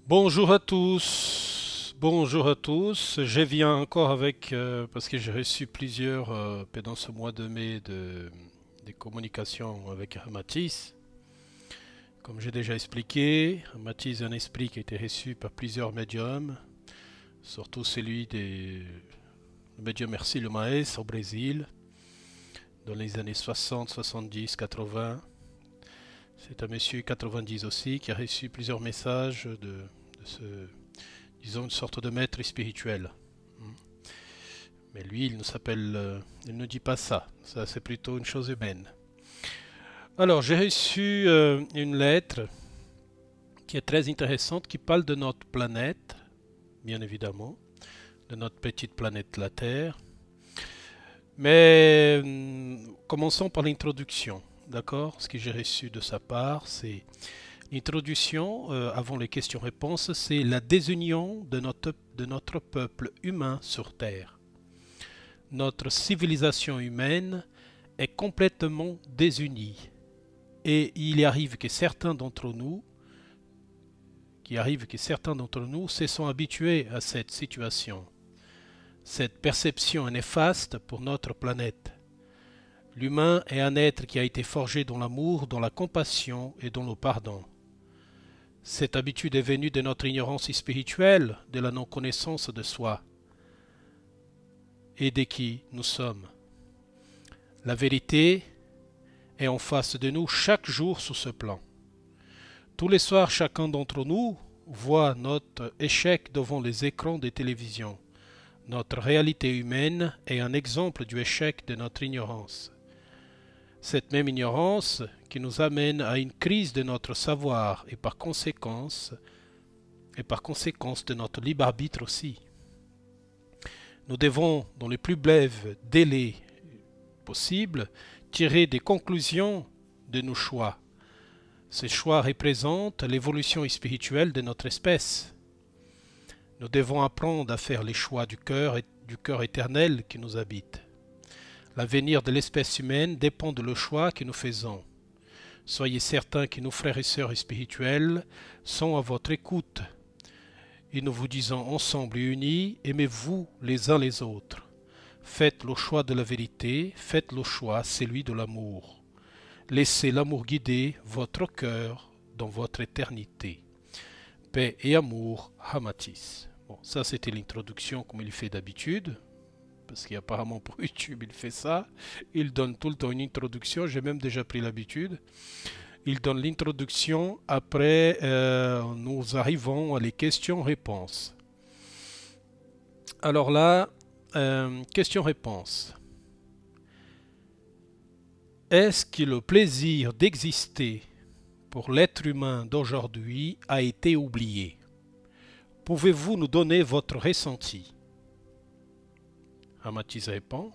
Bonjour à tous, bonjour à tous. Je viens encore avec, parce que j'ai reçu plusieurs pendant ce mois de mai des communications avec Matisse. Comme j'ai déjà expliqué, Matisse est un esprit qui a été reçu par plusieurs médiums, surtout celui des le médium Hercílio Maes au Brésil, dans les années 60, 70, 80. C'est un monsieur 90 aussi qui a reçu plusieurs messages de ce, disons, une sorte de maître spirituel. Mais lui, il ne s'appelle, il ne dit pas ça. Ça, c'est plutôt une chose humaine. Alors, j'ai reçu une lettre qui est très intéressante, qui parle de notre planète, bien évidemment, de notre petite planète la Terre. Mais commençons par l'introduction, d'accord? Ce que j'ai reçu de sa part, c'est l'introduction, avant les questions-réponses, c'est la désunion de notre peuple humain sur Terre. Notre civilisation humaine est complètement désunie. Et il arrive que certains d'entre nous, se sont habitués à cette situation. Cette perception est néfaste pour notre planète. L'humain est un être qui a été forgé dans l'amour, dans la compassion et dans le pardon. Cette habitude est venue de notre ignorance spirituelle, de la non-connaissance de soi et de qui nous sommes. La vérité est en face de nous chaque jour sur ce plan. Tous les soirs, chacun d'entre nous voit notre échec devant les écrans de télévision. Notre réalité humaine est un exemple du échec de notre ignorance. Cette même ignorance qui nous amène à une crise de notre savoir et par conséquence de notre libre arbitre aussi. Nous devons, dans les plus brefs délais possibles, tirer des conclusions de nos choix. Ces choix représentent l'évolution spirituelle de notre espèce. Nous devons apprendre à faire les choix du cœur éternel qui nous habite. L'avenir de l'espèce humaine dépend de le choix que nous faisons. Soyez certains que nos frères et sœurs spirituels sont à votre écoute. Et nous vous disons ensemble et unis, aimez-vous les uns les autres. Faites le choix de la vérité, faites le choix, celui de l'amour. Laissez l'amour guider votre cœur dans votre éternité. Paix et amour, Matisse. Bon, ça c'était l'introduction comme il fait d'habitude, parce qu'apparemment pour YouTube il fait ça. Il donne tout le temps une introduction, j'ai même déjà pris l'habitude. Il donne l'introduction, après nous arrivons à les questions-réponses. Alors là, questions-réponses. Est-ce que le plaisir d'exister pour l'être humain d'aujourd'hui a été oublié? Pouvez-vous nous donner votre ressenti? Matisse répond.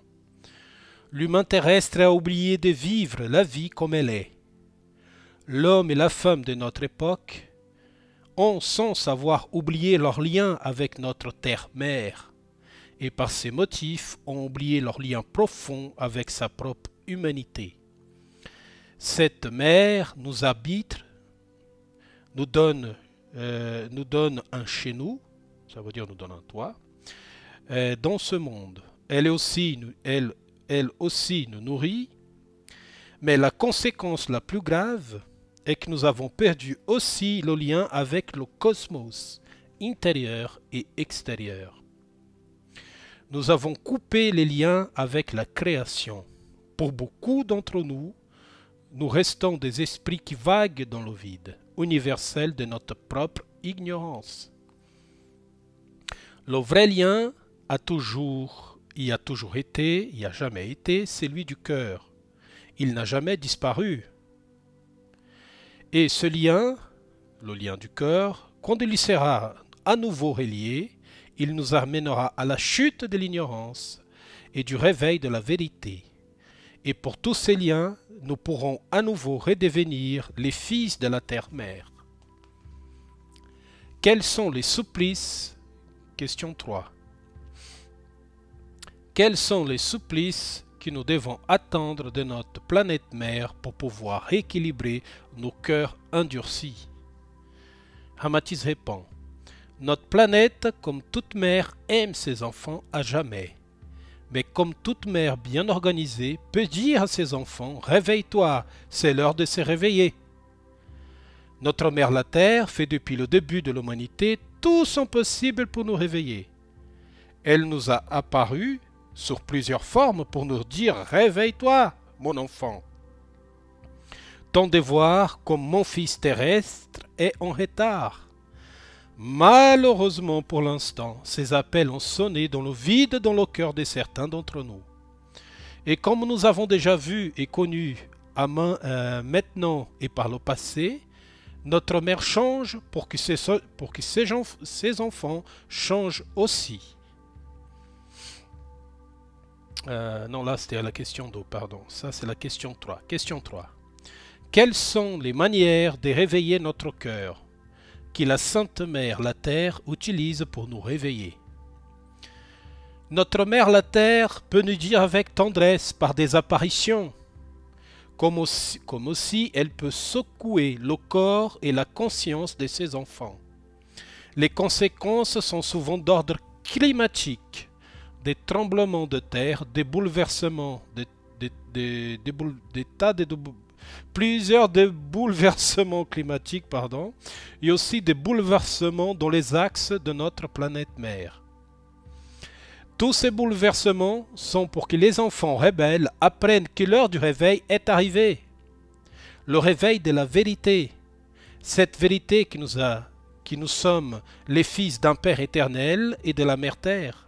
L'humain terrestre a oublié de vivre la vie comme elle est. L'homme et la femme de notre époque ont sans savoir oublié leur lien avec notre terre-mère et par ces motifs ont oublié leur lien profond avec sa propre humanité. Cette mère nous habite, nous donne un chez nous, ça veut dire nous donne un toit, dans ce monde. Elle aussi nous nourrit, mais la conséquence la plus grave est que nous avons perdu aussi le lien avec le cosmos, intérieur et extérieur. Nous avons coupé les liens avec la création. Pour beaucoup d'entre nous, nous restons des esprits qui vaguent dans le vide, universel de notre propre ignorance. Le vrai lien a toujours été, il a jamais été, celui du cœur. Il n'a jamais disparu. Et ce lien, le lien du cœur, quand il y sera à nouveau relié, il nous amènera à la chute de l'ignorance et du réveil de la vérité. Et pour tous ces liens, nous pourrons à nouveau redevenir les fils de la terre-mère. Quels sont les supplices? Question 3. Quels sont les supplices que nous devons attendre de notre planète mère pour pouvoir rééquilibrer nos cœurs endurcis? Matisse répond. Notre planète, comme toute mère, aime ses enfants à jamais. Mais comme toute mère bien organisée, peut dire à ses enfants, « Réveille-toi, c'est l'heure de se réveiller ». Notre mère la Terre fait depuis le début de l'humanité tout son possible pour nous réveiller. Elle nous a apparu sur plusieurs formes pour nous dire « Réveille-toi, mon enfant ». Ton devoir, comme mon fils terrestre, est en retard. Malheureusement pour l'instant, ces appels ont sonné dans le vide dans le cœur de certains d'entre nous. Et comme nous avons déjà vu et connu maintenant et par le passé, notre mère change pour que ses enfants changent aussi. Non, là c'était la question 2, pardon. Ça c'est la question 3. Question 3. Quelles sont les manières de réveiller notre cœur que la Sainte Mère, la Terre, utilise pour nous réveiller? Notre Mère, la Terre, peut nous dire avec tendresse par des apparitions, comme aussi elle peut secouer le corps et la conscience de ses enfants. Les conséquences sont souvent d'ordre climatique, des tremblements de terre, des bouleversements, plusieurs bouleversements climatiques, et aussi des bouleversements dans les axes de notre planète mère. Tous ces bouleversements sont pour que les enfants rebelles apprennent que l'heure du réveil est arrivée. Le réveil de la vérité. Cette vérité que nous sommes les fils d'un Père éternel et de la Mère Terre.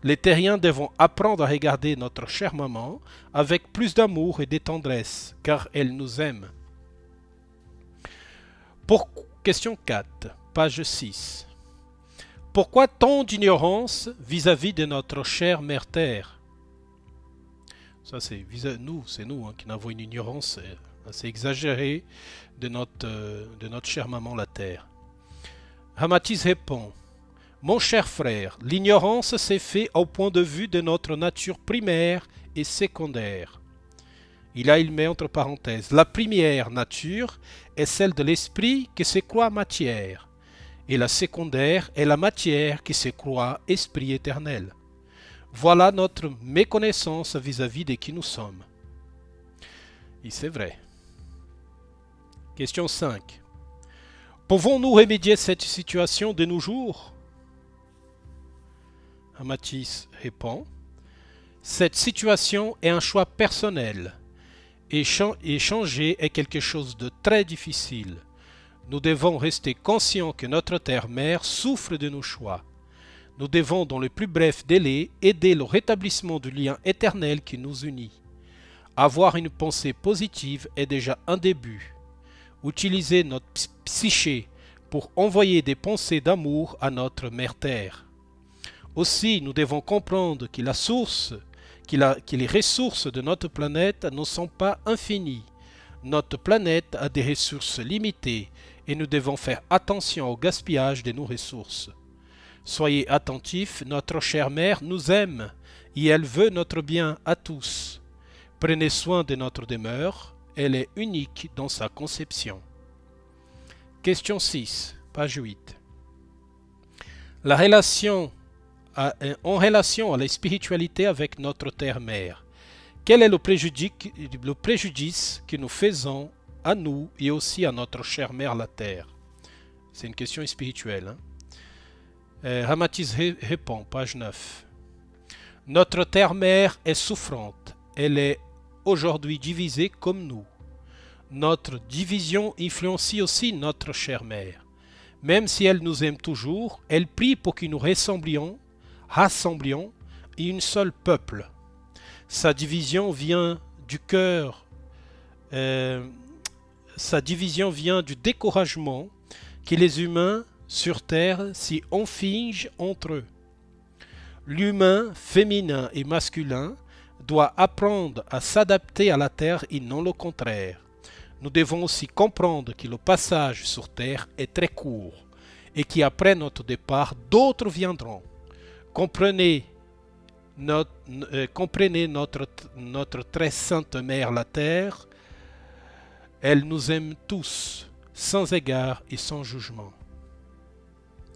Les terriens devront apprendre à regarder notre chère maman avec plus d'amour et de tendresse, car elle nous aime. Question 4, page 6. Pourquoi tant d'ignorance vis-à-vis de notre chère Mère Terre? Ça, c'est nous qui avons une ignorance assez exagérée de notre chère maman la Terre. Hamatis répond: Mon cher frère, l'ignorance s'est faite au point de vue de notre nature primaire et secondaire. Il met entre parenthèses, la première nature est celle de l'esprit qui se croit matière, et la secondaire est la matière qui se croit esprit éternel. Voilà notre méconnaissance vis-à-vis de qui nous sommes. Et c'est vrai. Question 5. Pouvons-nous remédier cette situation de nos jours? Hamatis répond: Cette situation est un choix personnel et changer est quelque chose de très difficile. Nous devons rester conscients que notre terre-mère souffre de nos choix. Nous devons, dans le plus bref délai, aider le rétablissement du lien éternel qui nous unit. Avoir une pensée positive est déjà un début. Utiliser notre psyché pour envoyer des pensées d'amour à notre Mère Terre. Aussi, nous devons comprendre que les ressources de notre planète ne sont pas infinies. Notre planète a des ressources limitées et nous devons faire attention au gaspillage de nos ressources. Soyez attentifs, notre chère mère nous aime et elle veut notre bien à tous. Prenez soin de notre demeure, elle est unique dans sa conception. Question 6, page 8. En relation à la spiritualité avec notre terre-mère, quel est le préjudice que nous faisons à nous et aussi à notre chère mère la Terre? C'est une question spirituelle. Hamatis répond, page 9. Notre terre-mère est souffrante. Elle est aujourd'hui divisée comme nous. Notre division influencie aussi notre chère mère. Même si elle nous aime toujours, elle prie pour que nous rassemblions un seul peuple. Sa division vient du cœur, sa division vient du découragement que les humains sur terre s'y infligent entre eux. L'humain féminin et masculin doit apprendre à s'adapter à la terre et non le contraire. Nous devons aussi comprendre que le passage sur terre est très court et qu'après notre départ, d'autres viendront. Comprenez notre très sainte mère la terre. Elle nous aime tous, sans égard et sans jugement.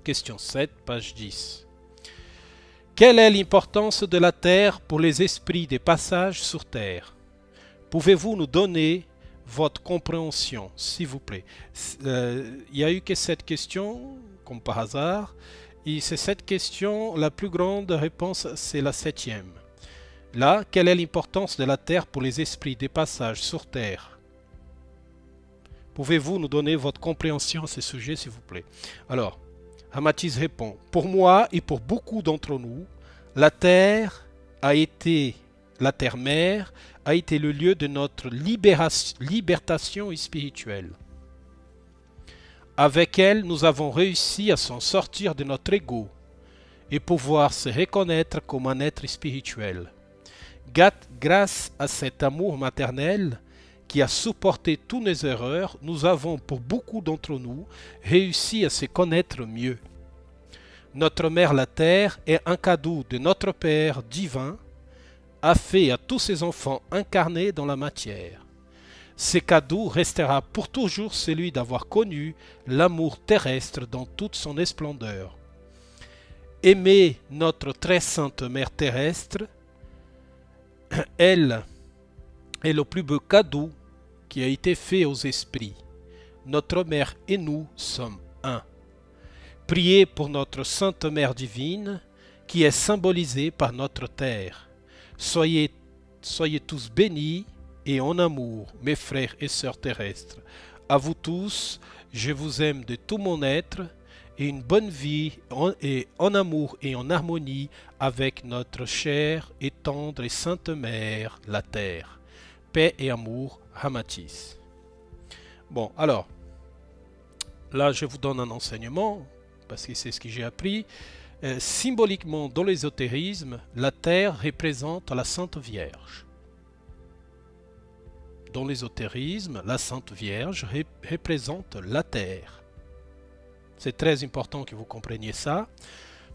Question 7, page 10. Quelle est l'importance de la terre pour les esprits des passages sur terre? Pouvez-vous nous donner votre compréhension, s'il vous plaît? Il n'y a eu que cette question, comme par hasard, et c'est cette question, la plus grande réponse, c'est la 7e. Là, quelle est l'importance de la terre pour les esprits des passages sur terre? Pouvez-vous nous donner votre compréhension à ce sujet, s'il vous plaît? Alors, Amatis répond, pour moi et pour beaucoup d'entre nous, la terre mère a été le lieu de notre libération spirituelle. Avec elle, nous avons réussi à s'en sortir de notre ego et pouvoir se reconnaître comme un être spirituel. Grâce à cet amour maternel qui a supporté toutes nos erreurs, nous avons, pour beaucoup d'entre nous, réussi à se connaître mieux. Notre mère la terre est un cadeau de notre Père divin, a fait à tous ses enfants incarnés dans la matière. Ce cadeau restera pour toujours celui d'avoir connu l'amour terrestre dans toute son splendeur. Aimer notre très sainte mère terrestre, elle est le plus beau cadeau qui a été fait aux esprits. Notre mère et nous sommes un. Priez pour notre Sainte Mère divine, qui est symbolisée par notre terre. Soyez tous bénis et en amour, mes frères et sœurs terrestres. À vous tous, je vous aime de tout mon être, et une bonne vie en amour et en harmonie avec notre chère et tendre et sainte Mère, la Terre. Paix et amour, Amatis. Bon, alors, là je vous donne un enseignement, parce que c'est ce que j'ai appris. Symboliquement, dans l'ésotérisme, la Terre représente la Sainte Vierge. Dans l'ésotérisme, la Sainte Vierge représente la Terre. C'est très important que vous compreniez ça,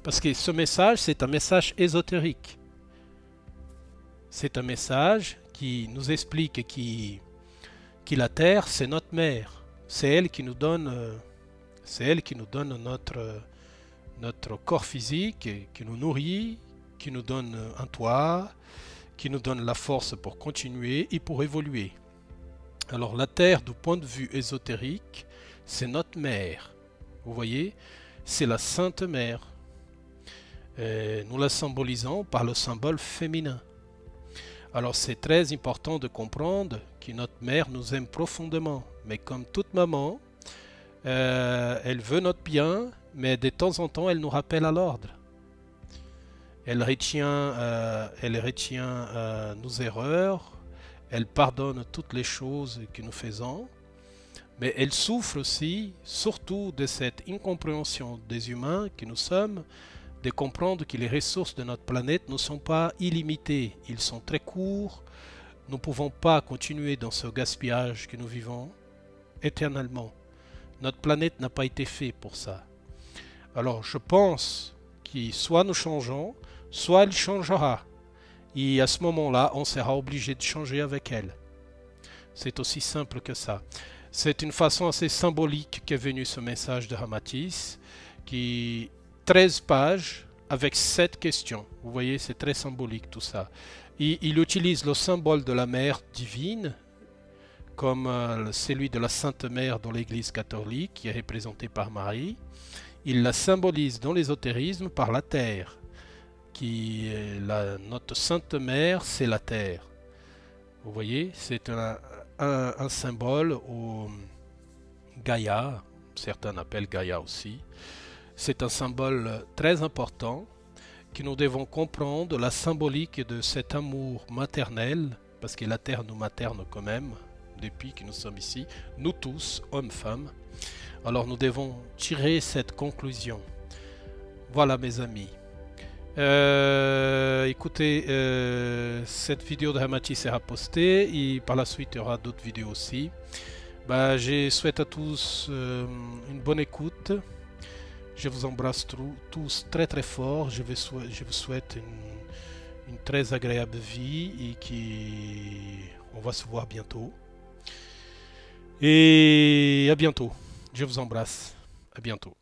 parce que ce message, c'est un message ésotérique. C'est un message qui nous explique que la Terre, c'est notre mère. C'est elle qui nous donne, notre corps physique, qui nous nourrit, qui nous donne un toit, qui nous donne la force pour continuer et pour évoluer. Alors la Terre, du point de vue ésotérique, c'est notre mère. Vous voyez, c'est la Sainte Mère. Nous la symbolisons par le symbole féminin. Alors c'est très important de comprendre que notre mère nous aime profondément. Mais comme toute maman, elle veut notre bien, mais de temps en temps, elle nous rappelle à l'ordre. Elle retient nos erreurs, elle pardonne toutes les choses que nous faisons, mais elle souffre aussi, surtout de cette incompréhension des humains que nous sommes, de comprendre que les ressources de notre planète ne sont pas illimitées, ils sont très courts, nous ne pouvons pas continuer dans ce gaspillage que nous vivons éternellement. Notre planète n'a pas été faite pour ça. Alors je pense que soit nous changeons, soit elle changera. Et à ce moment-là, on sera obligé de changer avec elle. C'est aussi simple que ça. C'est une façon assez symbolique qu'est venu ce message de Amatis, qui 13 pages avec 7 questions. Vous voyez, c'est très symbolique tout ça. Et il utilise le symbole de la mère divine, comme celui de la Sainte Mère dans l'Église catholique, qui est représentée par Marie. Il la symbolise dans l'ésotérisme par la terre, qui est notre Sainte Mère, c'est la terre. Vous voyez, c'est un symbole au Gaïa, certains appellent Gaïa aussi. C'est un symbole très important que nous devons comprendre la symbolique de cet amour maternel, parce que la terre nous materne quand même, depuis que nous sommes ici, nous tous, hommes, femmes. Alors nous devons tirer cette conclusion. Voilà mes amis. Écoutez, cette vidéo de Amatis sera postée et par la suite il y aura d'autres vidéos aussi. Je souhaite à tous une bonne écoute. Je vous embrasse tous très très fort. Je vous souhaite une très agréable vie et qu'on va se voir bientôt. Et à bientôt. Je vous embrasse. À bientôt.